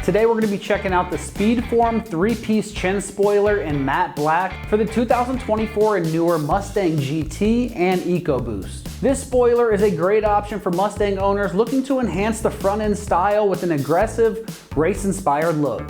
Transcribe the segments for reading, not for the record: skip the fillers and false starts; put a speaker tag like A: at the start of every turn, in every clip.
A: Today we're going to be checking out the SpeedForm 3-piece chin spoiler in matte black for the 2024 and newer Mustang GT and EcoBoost. This spoiler is a great option for Mustang owners looking to enhance the front end style with an aggressive, race-inspired look.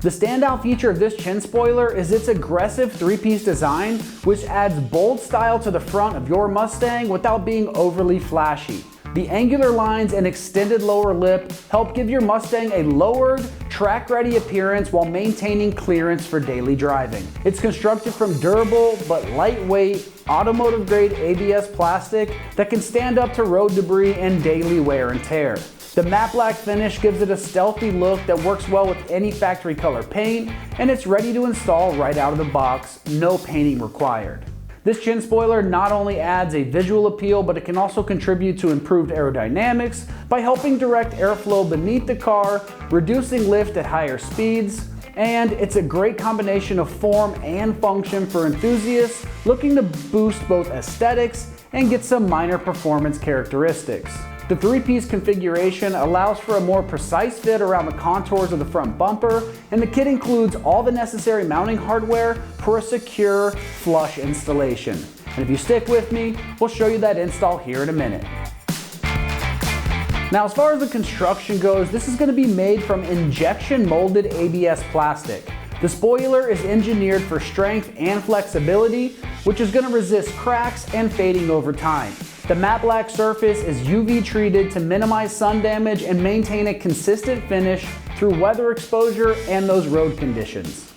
A: The standout feature of this chin spoiler is its aggressive 3-piece design, which adds bold style to the front of your Mustang without being overly flashy. The angular lines and extended lower lip help give your Mustang a lowered, track-ready appearance while maintaining clearance for daily driving. It's constructed from durable but lightweight, automotive-grade ABS plastic that can stand up to road debris and daily wear and tear. The matte black finish gives it a stealthy look that works well with any factory color paint, and it's ready to install right out of the box, no painting required. This chin spoiler not only adds a visual appeal, but it can also contribute to improved aerodynamics by helping direct airflow beneath the car, reducing lift at higher speeds, and it's a great combination of form and function for enthusiasts looking to boost both aesthetics and get some minor performance characteristics. The 3-piece configuration allows for a more precise fit around the contours of the front bumper, and the kit includes all the necessary mounting hardware for a secure, flush installation. And if you stick with me, we'll show you that install here in a minute. Now, as far as the construction goes, this is going to be made from injection molded ABS plastic. The spoiler is engineered for strength and flexibility, which is going to resist cracks and fading over time. The matte black surface is UV treated to minimize sun damage and maintain a consistent finish through weather exposure and those road conditions.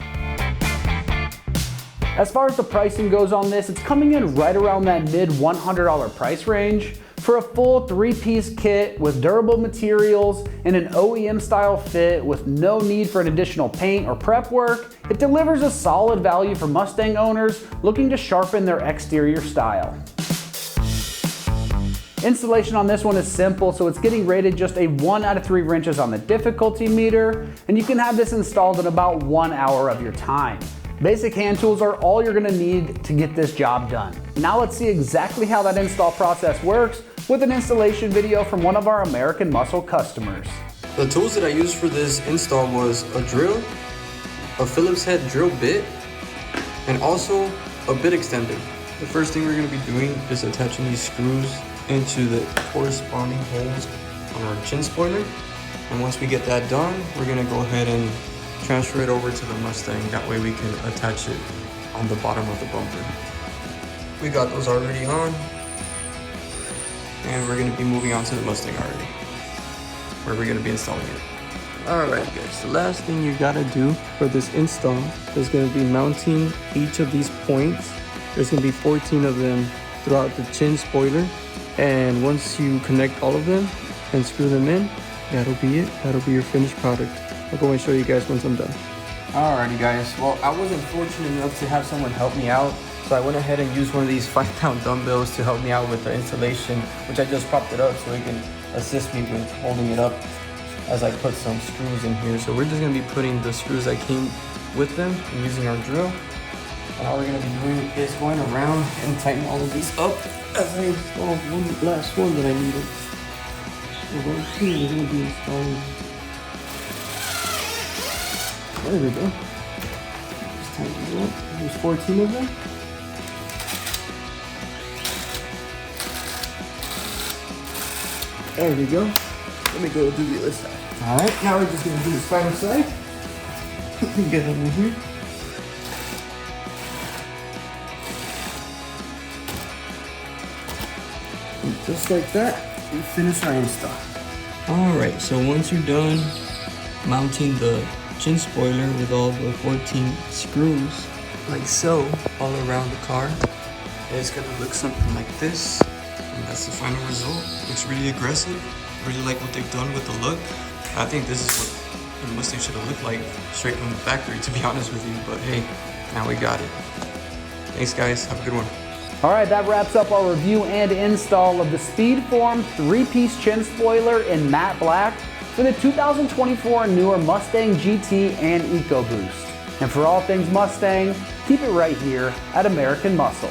A: As far as the pricing goes on this, it's coming in right around that mid $100 price range. For a full 3-piece kit with durable materials and an OEM style fit with no need for an additional paint or prep work, it delivers a solid value for Mustang owners looking to sharpen their exterior style. Installation on this one is simple, so it's getting rated just a 1 out of 3 wrenches on the difficulty meter, and you can have this installed in about 1 hour of your time. Basic hand tools are all you're gonna need to get this job done. Now let's see exactly how that install process works with an installation video from one of our AmericanMuscle customers.
B: The tools that I used for this install was a drill, a Phillips head drill bit, and also a bit extender. The first thing we're gonna be doing is attaching these screws into the corresponding holes on our chin spoiler. And once we get that done, we're gonna go ahead and transfer it over to the Mustang. That way we can attach it on the bottom of the bumper. We got those already on, and we're gonna be moving on to the Mustang already, where we're gonna be installing it. Alright guys, the last thing you gotta do for this install is gonna be mounting each of these points. There's gonna be 14 of them throughout the chin spoiler. And once you connect all of them and screw them in, that'll be it. That'll be your finished product. I'll go and show you guys once I'm done. Alrighty guys, well I wasn't fortunate enough to have someone help me out, so I went ahead and used one of these 5-pound dumbbells to help me out with the installation, which I just propped it up so it can assist me with holding it up as I put some screws in here. So we're just gonna be putting the screws that came with them and using our drill. And all we're gonna be doing is going around and tightening all of these up as I install one last one that I needed. So right here we're gonna be installing. There we go. Just tighten these up. There's 14 of them. There we go. Let me go do the other side. Alright, now we're just gonna do the spider side. Get over here. Just like that, we finish our install. Alright, so once you're done mounting the chin spoiler with all the 14 screws, like so, all around the car, it's gonna look something like this. And that's the final result. Looks really aggressive. Really like what they've done with the look. I think this is what the Mustang should have looked like straight from the factory, to be honest with you. But hey, now we got it. Thanks guys, have a good one.
A: Alright, that wraps up our review and install of the SpeedForm 3-piece chin spoiler in matte black for the 2024 and newer Mustang GT and EcoBoost. And for all things Mustang, keep it right here at American Muscle.